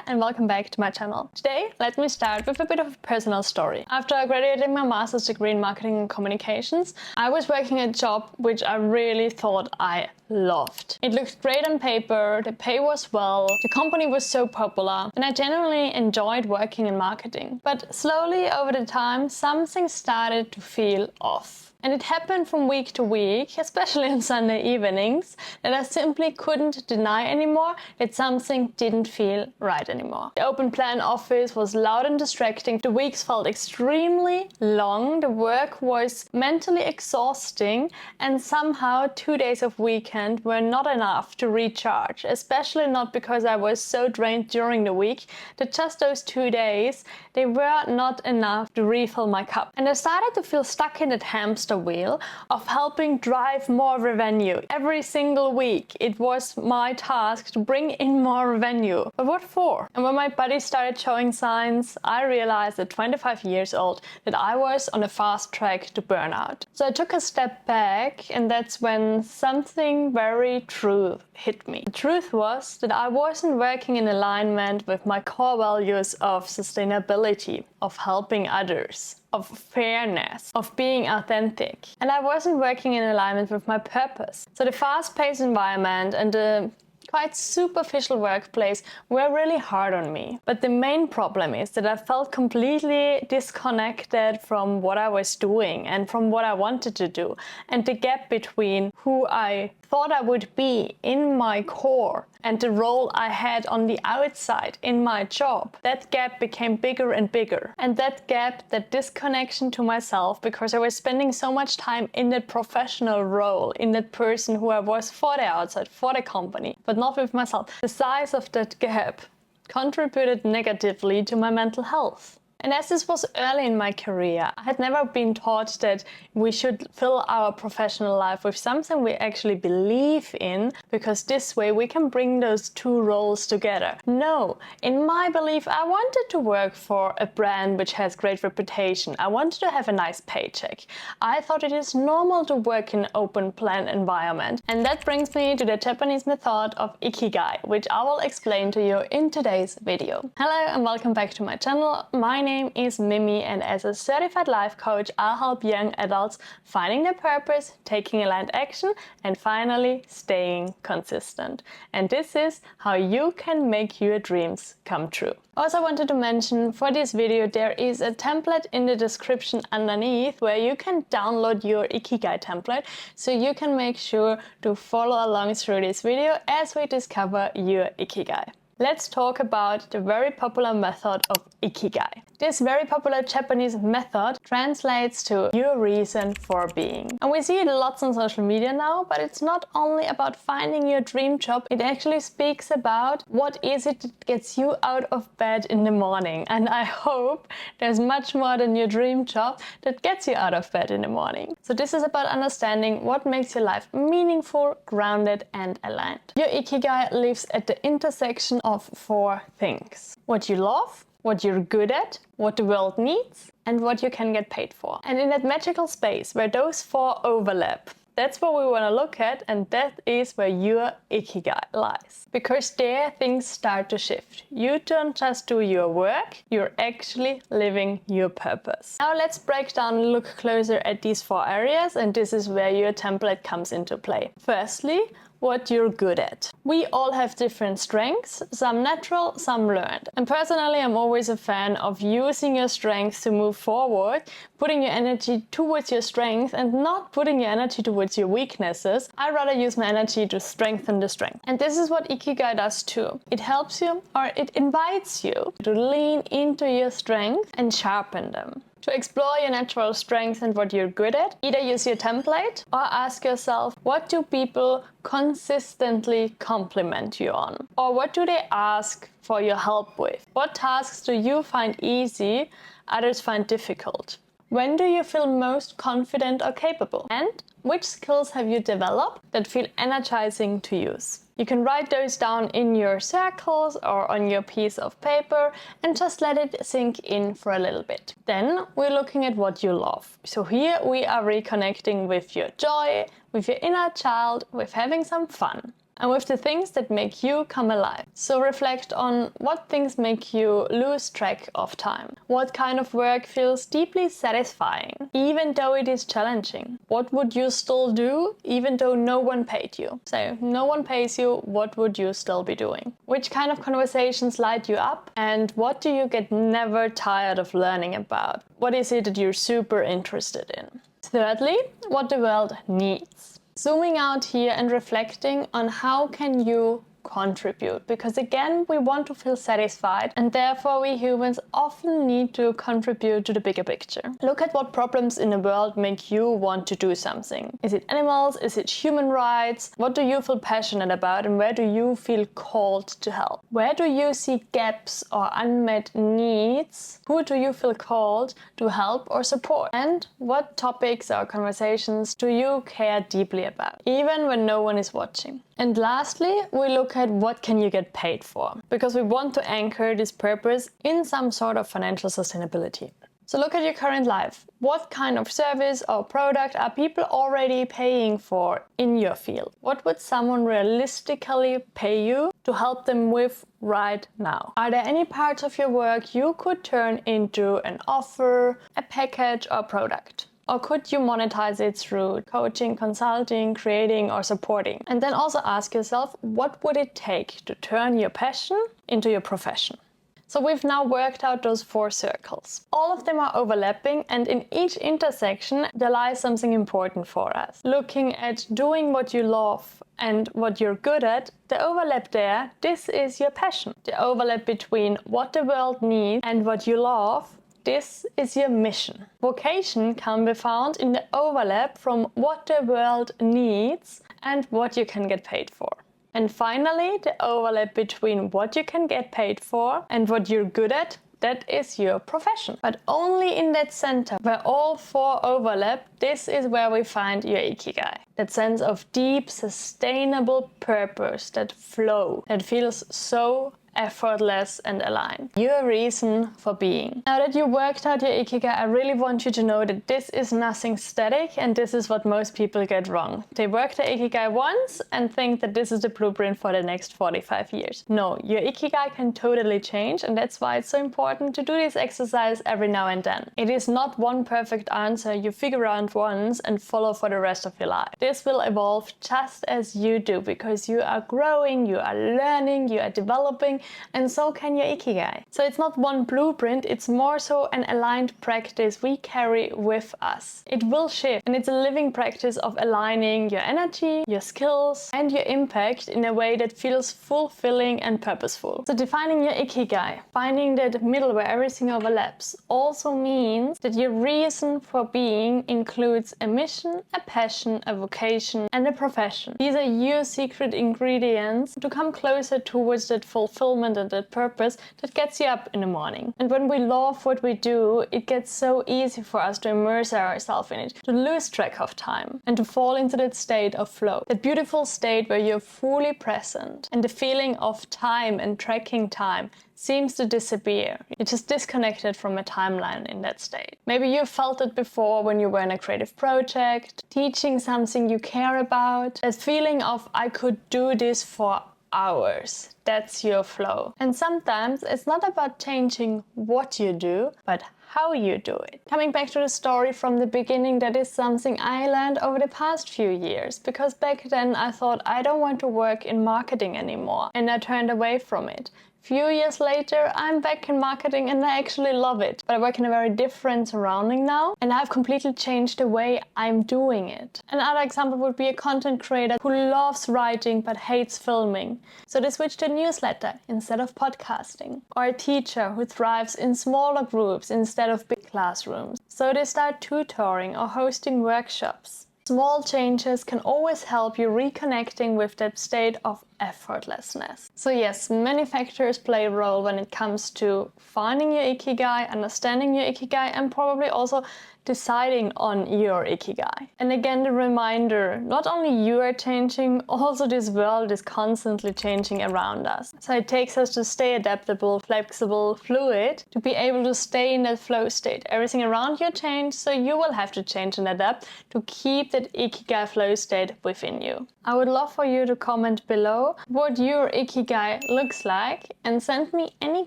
and welcome back to my channel. Today, let me start with a bit of a personal story. After graduating my master's degree in marketing and communications, I was working a job which I really thought I loved. It looked great on paper, the pay was well, the company was so popular, and I genuinely enjoyed working in marketing. But slowly over the time, something started to feel off. And it happened from week to week, especially on Sunday evenings, that I simply couldn't deny anymore that something didn't feel right anymore. The open plan office was loud and distracting, the weeks felt extremely long, the work was mentally exhausting, and somehow 2 days of weekend were not enough to recharge, especially not because I was so drained during the week that just those 2 days, they were not enough to refill my cup. And I started to feel stuck in that hamster wheel of helping drive more revenue. Every single week it was my task to bring in more revenue. But what for? And when my body started showing signs, I realized at 25 years old that I was on a fast track to burnout. So I took a step back, and that's when something very true hit me. The truth was that I wasn't working in alignment with my core values of sustainability, of helping others, of fairness, of being authentic. And I wasn't working in alignment with my purpose. So the fast-paced environment and the quite superficial workplace were really hard on me. But the main problem is that I felt completely disconnected from what I was doing and from what I wanted to do. And the gap between who I thought I would be in my core and the role I had on the outside in my job, that gap became bigger and bigger. And that gap, that disconnection to myself, because I was spending so much time in that professional role, in that person who I was for the outside, for the company, but not with myself. The size of that gap contributed negatively to my mental health. And as this was early in my career, I had never been taught that we should fill our professional life with something we actually believe in, because this way we can bring those two roles together. No, in my belief, I wanted to work for a brand which has great reputation. I wanted to have a nice paycheck. I thought it is normal to work in an open plan environment. And that brings me to the Japanese method of Ikigai, which I will explain to you in today's video. Hello and welcome back to my channel. My name is Mimi, and as a certified life coach, I'll help young adults finding their purpose, taking aligned action, and finally staying consistent. And this is how you can make your dreams come true. Also, I wanted to mention for this video there is a template in the description underneath where you can download your Ikigai template, so you can make sure to follow along through this video as we discover your Ikigai. Let's talk about the very popular method of Ikigai. This very popular Japanese method translates to your reason for being. And we see it lots on social media now, but it's not only about finding your dream job, it actually speaks about what is it that gets you out of bed in the morning. And I hope there's much more than your dream job that gets you out of bed in the morning. So this is about understanding what makes your life meaningful, grounded, and aligned. Your Ikigai lives at the intersection of 4 things: what you love, what you're good at, what the world needs, and what you can get paid for. And in that magical space where those 4 overlap, that's what we want to look at, and that is where your Ikigai lies. Because there things start to shift. You don't just do your work, you're actually living your purpose. Now let's break down and look closer at these 4 areas, and this is where your template comes into play. Firstly, what you're good at. We all have different strengths, some natural, some learned. And personally, I'm always a fan of using your strengths to move forward, putting your energy towards your strength and not putting your energy towards your weaknesses. I'd rather use my energy to strengthen the strength. And this is what Ikigai does too. It helps you, or it invites you to lean into your strengths and sharpen them. To explore your natural strengths and what you're good at, either use your template or ask yourself, what do people consistently compliment you on? Or what do they ask for your help with? What tasks do you find easy, others find difficult? When do you feel most confident or capable? And which skills have you developed that feel energizing to use? You can write those down in your circles or on your piece of paper and just let it sink in for a little bit. Then we're looking at what you love. So here we are reconnecting with your joy, with your inner child, with having some fun. and with the things that make you come alive. So reflect on what things make you lose track of time. What kind of work feels deeply satisfying, even though it is challenging? What would you still do, even though no one paid you? So, no one pays you, what would you still be doing? Which kind of conversations light you up? And what do you get never tired of learning about? What is it that you're super interested in? Thirdly, what the world needs. Zooming out here and reflecting on how can you contribute, because again we want to feel satisfied, and therefore we humans often need to contribute to the bigger picture. Look at what problems in the world make you want to do something. Is it animals? Is it human rights? What do you feel passionate about, and where do you feel called to help? Where do you see gaps or unmet needs? Who do you feel called to help or support? And what topics or conversations do you care deeply about, even when no one is watching? And lastly, we look at what can you get paid for, because we want to anchor this purpose in some sort of financial sustainability. So look at your current life. What kind of service or product are people already paying for in your field? What would someone realistically pay you to help them with right now? Are there any parts of your work you could turn into an offer, a package, or product? Or could you monetize it through coaching, consulting, creating, or supporting? And then also ask yourself, what would it take to turn your passion into your profession? So we've now worked out those 4 circles. All of them are overlapping, and in each intersection there lies something important for us. Looking at doing what you love and what you're good at, the overlap there, this is your passion. The overlap between what the world needs and what you love, this is your mission. Vocation can be found in the overlap from what the world needs and what you can get paid for. And finally, the overlap between what you can get paid for and what you're good at, that is your profession. But only in that center where all 4 overlap, this is where we find your Ikigai. That sense of deep, sustainable purpose, that flow, that feels so effortless and aligned. Your reason for being. Now that you worked out your Ikigai, I really want you to know that this is nothing static, and this is what most people get wrong. They work their Ikigai once and think that this is the blueprint for the next 45 years. No, your Ikigai can totally change, and that's why it's so important to do this exercise every now and then. It is not one perfect answer you figure out once and follow for the rest of your life. This will evolve just as you do, because you are growing, you are learning, you are developing, and so can your Ikigai. So it's not one blueprint, it's more so an aligned practice we carry with us. It will shift, and it's a living practice of aligning your energy, your skills, and your impact in a way that feels fulfilling and purposeful. So defining your Ikigai, finding that middle where everything overlaps, also means that your reason for being includes a mission, a passion, a vocation, and a profession. These are your secret ingredients to come closer towards that fulfillment and that purpose that gets you up in the morning. And when we love what we do, it gets so easy for us to immerse ourselves in it, to lose track of time, and to fall into that state of flow. That beautiful state where you're fully present, and the feeling of time and tracking time seems to disappear. You're just disconnected from a timeline in that state. Maybe you felt it before when you were in a creative project, teaching something you care about. That feeling of, I could do this for hours. That's your flow. And sometimes it's not about changing what you do, but how you do it. Coming back to the story from the beginning, that is something I learned over the past few years, because back then I thought I don't want to work in marketing anymore, and I turned away from it. Few years later, I'm back in marketing and I actually love it. But I work in a very different surrounding now, and I've completely changed the way I'm doing it. Another example would be a content creator who loves writing but hates filming, so they switched to newsletter instead of podcasting. Or a teacher who thrives in smaller groups instead of big classrooms, so they start tutoring or hosting workshops. Small changes can always help you reconnecting with that state of effortlessness. So yes, many factors play a role when it comes to finding your Ikigai, understanding your Ikigai, and probably also deciding on your Ikigai. And again, the reminder, not only you are changing, also this world is constantly changing around us. So it takes us to stay adaptable, flexible, fluid, to be able to stay in that flow state. Everything around you changes, so you will have to change and adapt to keep that Ikigai flow state within you. I would love for you to comment below what your Ikigai looks like and send me any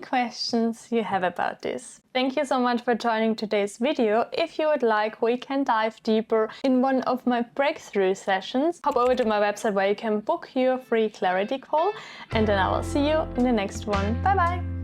questions you have about this. Thank you so much for joining today's video. If you would like, we can dive deeper in one of my breakthrough sessions. Hop over to my website where you can book your free clarity call, and then I will see you in the next one. Bye bye!